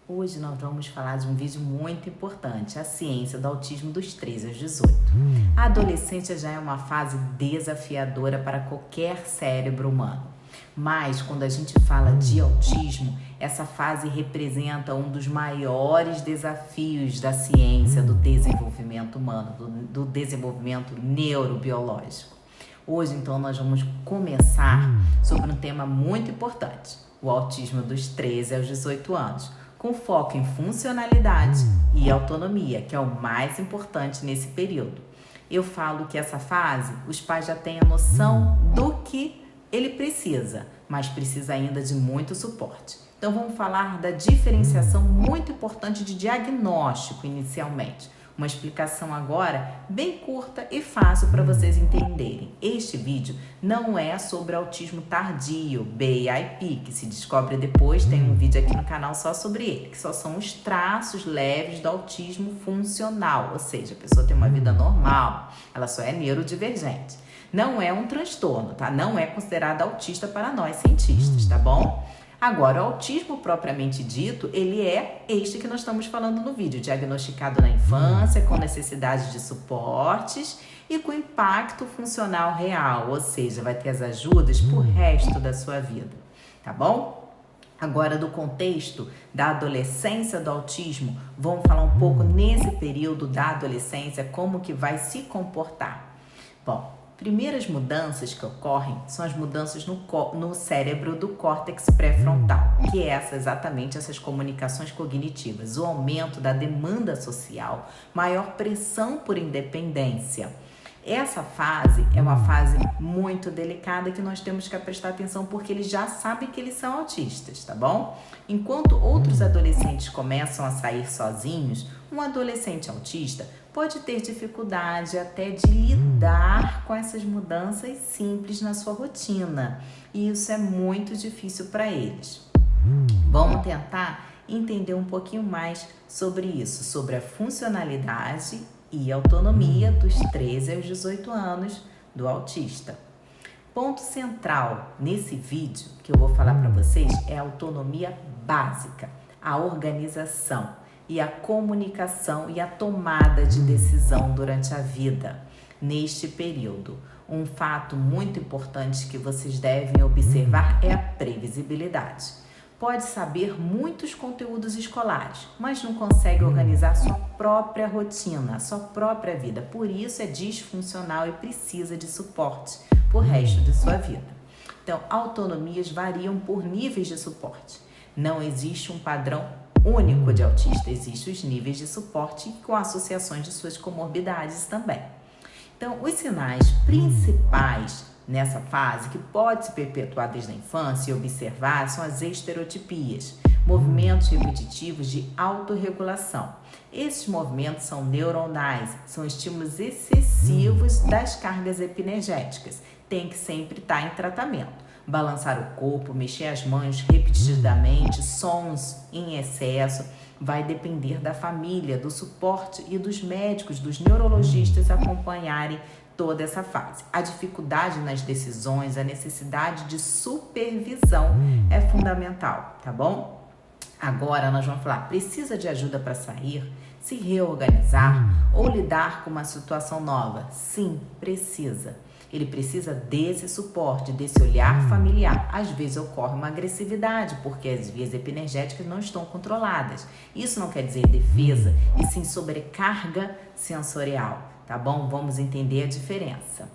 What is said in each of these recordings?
Hoje nós vamos falar de um vídeo muito importante, a ciência do autismo dos 13 aos 18. A adolescência já é uma fase desafiadora para qualquer cérebro humano. Mas quando a gente fala de autismo, essa fase representa um dos maiores desafios da ciência do desenvolvimento humano, do desenvolvimento neurobiológico. Hoje, então, nós vamos começar sobre um tema muito importante, o autismo dos 13 aos 18 anos, com foco em funcionalidade e autonomia, que é o mais importante nesse período. Eu falo que essa fase, os pais já têm a noção do que ele precisa, mas precisa ainda de muito suporte. Então vamos falar da diferenciação muito importante de diagnóstico inicialmente. Uma explicação agora bem curta e fácil para vocês entenderem. Este vídeo não é sobre autismo tardio, BIP, que se descobre depois, tem um vídeo aqui no canal só sobre ele, que só são os traços leves do autismo funcional, ou seja, a pessoa tem uma vida normal, ela só é neurodivergente. Não é um transtorno, tá? Não é considerado autista para nós cientistas, tá bom? Agora, o autismo propriamente dito, ele é este que nós estamos falando no vídeo, diagnosticado na infância, com necessidade de suportes e com impacto funcional real, ou seja, vai ter as ajudas pro resto da sua vida, tá bom? Agora, do contexto da adolescência do autismo, vamos falar um pouco nesse período da adolescência, como que vai se comportar. Bom, primeiras mudanças que ocorrem são as mudanças no cérebro do córtex pré-frontal, que é exatamente essas comunicações cognitivas, o aumento da demanda social, maior pressão por independência. Essa fase é uma fase muito delicada que nós temos que prestar atenção porque eles já sabem que eles são autistas, tá bom? Enquanto outros adolescentes começam a sair sozinhos, um adolescente autista pode ter dificuldade até de lidar com essas mudanças simples na sua rotina. E isso é muito difícil para eles. Vamos tentar entender um pouquinho mais sobre isso, sobre a funcionalidade e autonomia dos 13 aos 18 anos do autista. Ponto central nesse vídeo que eu vou falar para vocês é a autonomia básica, a organização e a comunicação e a tomada de decisão durante a vida, neste período. Um fato muito importante que vocês devem observar é a previsibilidade. Pode saber muitos conteúdos escolares, mas não consegue organizar sua própria rotina, sua própria vida. Por isso é disfuncional e precisa de suporte pro resto de sua vida. Então, autonomias variam por níveis de suporte. Não existe um padrão único de autista, existem os níveis de suporte com associações de suas comorbidades também. Então, os sinais principais nessa fase, que pode se perpetuar desde a infância e observar, são as estereotipias, movimentos repetitivos de autorregulação. Esses movimentos são neuronais, são estímulos excessivos das cargas epinegéticas, tem que sempre estar em tratamento. Balançar o corpo, mexer as mãos repetidamente, sons em excesso, vai depender da família, do suporte e dos médicos, dos neurologistas acompanharem toda essa fase. A dificuldade nas decisões, a necessidade de supervisão é fundamental, tá bom? Agora nós vamos falar, precisa de ajuda para sair, se reorganizar ou lidar com uma situação nova? Sim, precisa. Ele precisa desse suporte, desse olhar familiar. Às vezes ocorre uma agressividade, porque as vias epinegéticas não estão controladas. Isso não quer dizer defesa, e sim sobrecarga sensorial, tá bom? Vamos entender a diferença.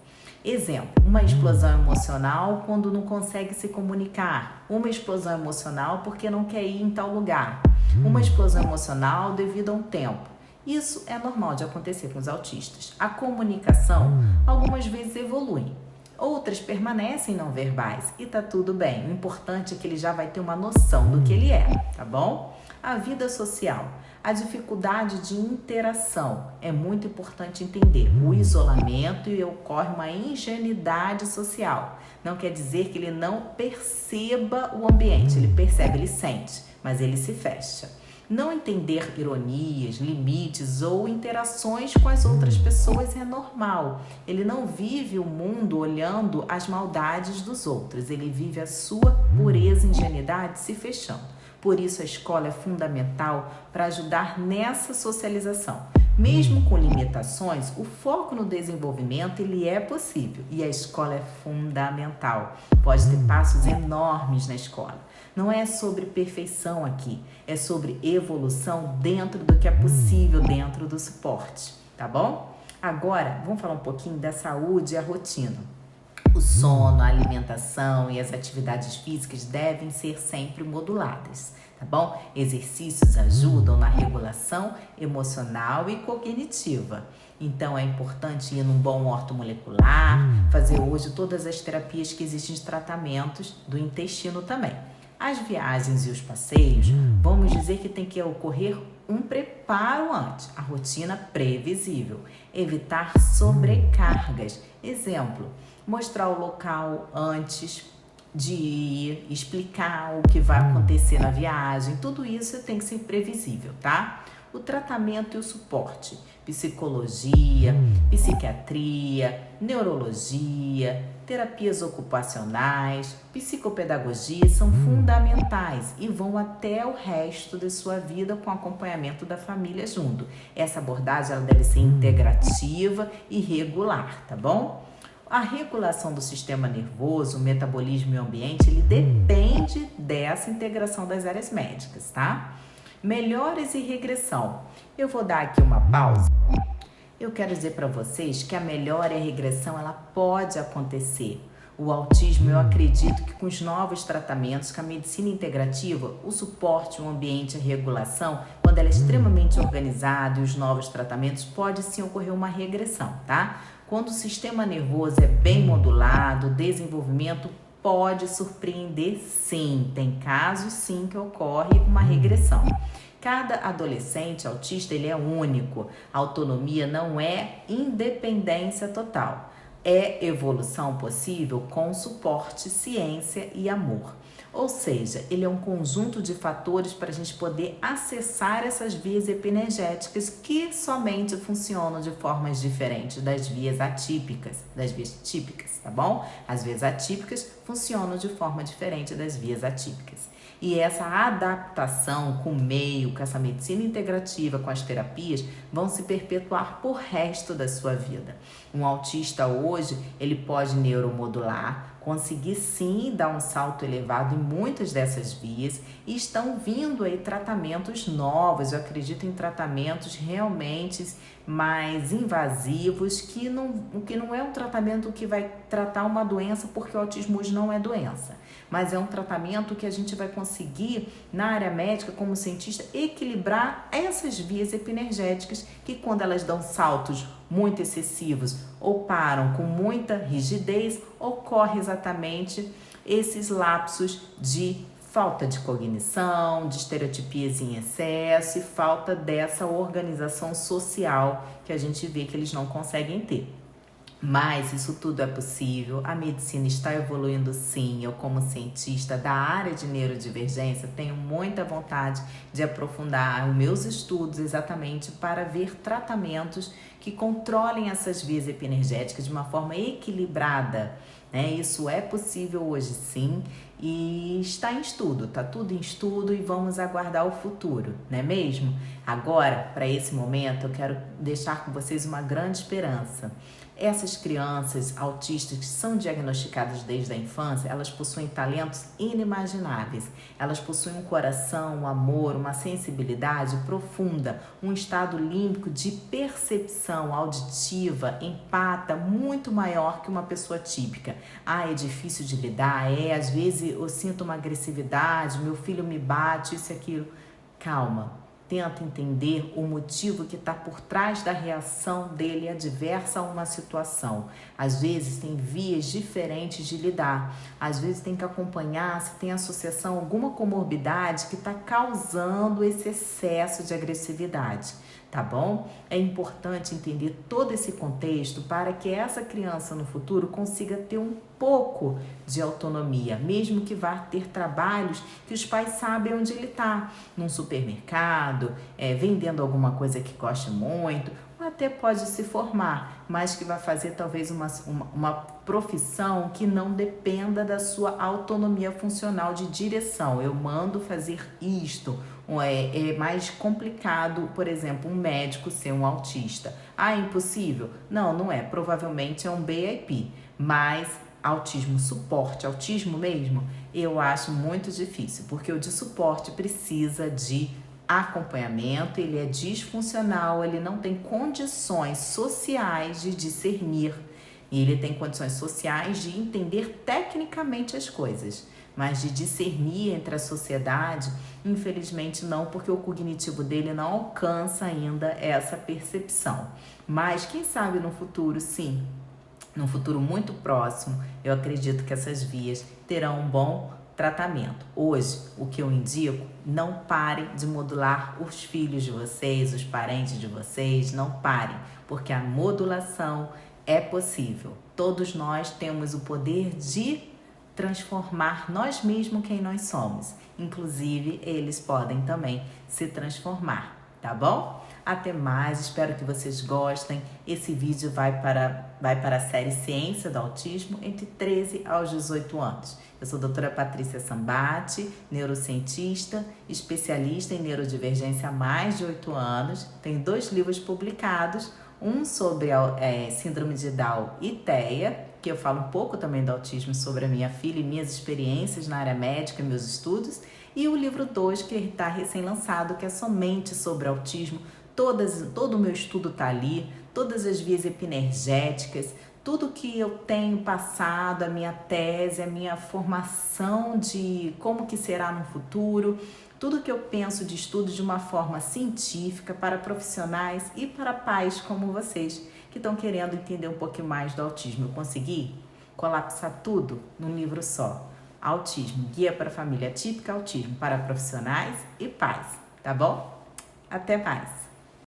Exemplo, uma explosão emocional quando não consegue se comunicar. Uma explosão emocional porque não quer ir em tal lugar. Uma explosão emocional devido a um tempo. Isso é normal de acontecer com os autistas. A comunicação algumas vezes evolui, outras permanecem não verbais e tá tudo bem. O importante é que ele já vai ter uma noção do que ele é, tá bom? A vida social, a dificuldade de interação, é muito importante entender. O isolamento e ocorre uma ingenuidade social. Não quer dizer que ele não perceba o ambiente, ele percebe, ele sente, mas ele se fecha. Não entender ironias, limites ou interações com as outras pessoas é normal. Ele não vive o mundo olhando as maldades dos outros. Ele vive a sua pureza e ingenuidade se fechando. Por isso, a escola é fundamental para ajudar nessa socialização. Mesmo com limitações, o foco no desenvolvimento ele é possível e a escola é fundamental. Pode ter passos enormes na escola. Não é sobre perfeição aqui, é sobre evolução dentro do que é possível dentro do suporte, tá bom? Agora, vamos falar um pouquinho da saúde e a rotina. O sono, a alimentação e as atividades físicas devem ser sempre moduladas, tá bom? Exercícios ajudam na regulação emocional e cognitiva. Então, é importante ir num bom ortomolecular, fazer hoje todas as terapias que existem de tratamentos do intestino também. As viagens e os passeios, vamos dizer que tem que ocorrer um preparo antes, a rotina previsível, evitar sobrecargas. Exemplo, mostrar o local antes de ir, explicar o que vai acontecer na viagem, tudo isso tem que ser previsível, tá? O tratamento e o suporte, psicologia, psiquiatria, neurologia, terapias ocupacionais, psicopedagogia são fundamentais e vão até o resto da sua vida com acompanhamento da família junto. Essa abordagem ela deve ser integrativa e regular, tá bom? A regulação do sistema nervoso, o metabolismo e o ambiente, ele depende dessa integração das áreas médicas, tá? Melhores e regressão. Eu vou dar aqui uma pausa. Eu quero dizer para vocês que a melhora e a regressão, ela pode acontecer. O autismo, eu acredito que com os novos tratamentos, com a medicina integrativa, o suporte, o ambiente, a regulação, quando ela é extremamente organizada e os novos tratamentos, pode sim ocorrer uma regressão, tá? Quando o sistema nervoso é bem modulado, o desenvolvimento pode surpreender sim. Tem casos sim que ocorre uma regressão. Cada adolescente autista ele é único. A autonomia não é independência total. É evolução possível com suporte, ciência e amor. Ou seja, ele é um conjunto de fatores para a gente poder acessar essas vias epinergéticas que somente funcionam de formas diferentes das vias atípicas, das vias típicas, tá bom? As vias atípicas funcionam de forma diferente das vias atípicas. E essa adaptação com o meio, com essa medicina integrativa, com as terapias, vão se perpetuar por resto da sua vida. Um autista hoje, ele pode neuromodular, conseguir sim dar um salto elevado em muitas dessas vias e estão vindo aí tratamentos novos, eu acredito em tratamentos realmente mais invasivos, que não é um tratamento que vai tratar uma doença, porque o autismo hoje não é doença, mas é um tratamento que a gente vai conseguir, na área médica, como cientista, equilibrar essas vias epinergéticas que quando elas dão saltos muito excessivos ou param com muita rigidez, ocorre exatamente esses lapsos de falta de cognição, de estereotipias em excesso e falta dessa organização social que a gente vê que eles não conseguem ter. Mas isso tudo é possível, a medicina está evoluindo sim. Eu, como cientista da área de neurodivergência, tenho muita vontade de aprofundar os meus estudos exatamente para ver tratamentos que controlem essas vias epinergéticas de uma forma equilibrada, né? Isso é possível hoje sim e está em estudo, está tudo em estudo e vamos aguardar o futuro, não é mesmo? Agora, para esse momento, eu quero deixar com vocês uma grande esperança. Essas crianças autistas que são diagnosticadas desde a infância, elas possuem talentos inimagináveis. Elas possuem um coração, um amor, uma sensibilidade profunda, um estado límbico de percepção auditiva, empata, muito maior que uma pessoa típica. É difícil de lidar, às vezes eu sinto uma agressividade, meu filho me bate, isso e aquilo. Calma. Tenta entender o motivo que está por trás da reação dele adversa a uma situação. Às vezes tem vias diferentes de lidar. Às vezes tem que acompanhar se tem associação, alguma comorbidade que está causando esse excesso de agressividade. Tá bom? É importante entender todo esse contexto para que essa criança no futuro consiga ter um pouco de autonomia, mesmo que vá ter trabalhos que os pais sabem onde ele está, num supermercado, vendendo alguma coisa que goste muito, ou até pode se formar, mas que vai fazer talvez uma profissão que não dependa da sua autonomia funcional de direção. Eu mando fazer isto. É mais complicado, por exemplo, um médico ser um autista. Ah, é impossível? Não, não é. Provavelmente é um BIP, mas autismo suporte, autismo mesmo, eu acho muito difícil, porque o de suporte precisa de acompanhamento, ele é disfuncional, ele não tem condições sociais de discernir, e ele tem condições sociais de entender tecnicamente as coisas, mas de discernir entre a sociedade, infelizmente não, porque o cognitivo dele não alcança ainda essa percepção. Mas quem sabe no futuro, sim, num futuro muito próximo, eu acredito que essas vias terão um bom tratamento. Hoje, o que eu indico, não parem de modular os filhos de vocês, os parentes de vocês, não parem, porque a modulação é possível. Todos nós temos o poder de transformar nós mesmos quem nós somos. Inclusive, eles podem também se transformar, tá bom? Até mais, espero que vocês gostem. Esse vídeo vai para a série Ciência do Autismo entre 13 aos 18 anos. Eu sou a doutora Patrícia Sambati, neurocientista, especialista em neurodivergência há mais de 8 anos. Tenho 2 livros publicados, um sobre a síndrome de Down e TEA, que eu falo um pouco também do autismo sobre a minha filha e minhas experiências na área médica, meus estudos, e o livro 2, que está recém-lançado, que é somente sobre autismo. Todo o meu estudo está ali, todas as vias epinergéticas, tudo que eu tenho passado, a minha tese, a minha formação de como que será no futuro, tudo que eu penso de estudo de uma forma científica para profissionais e para pais como vocês, que estão querendo entender um pouquinho mais do autismo. Eu consegui colapsar tudo num livro só. Autismo, Guia para a Família Típica, Autismo para profissionais e pais, tá bom? Até mais!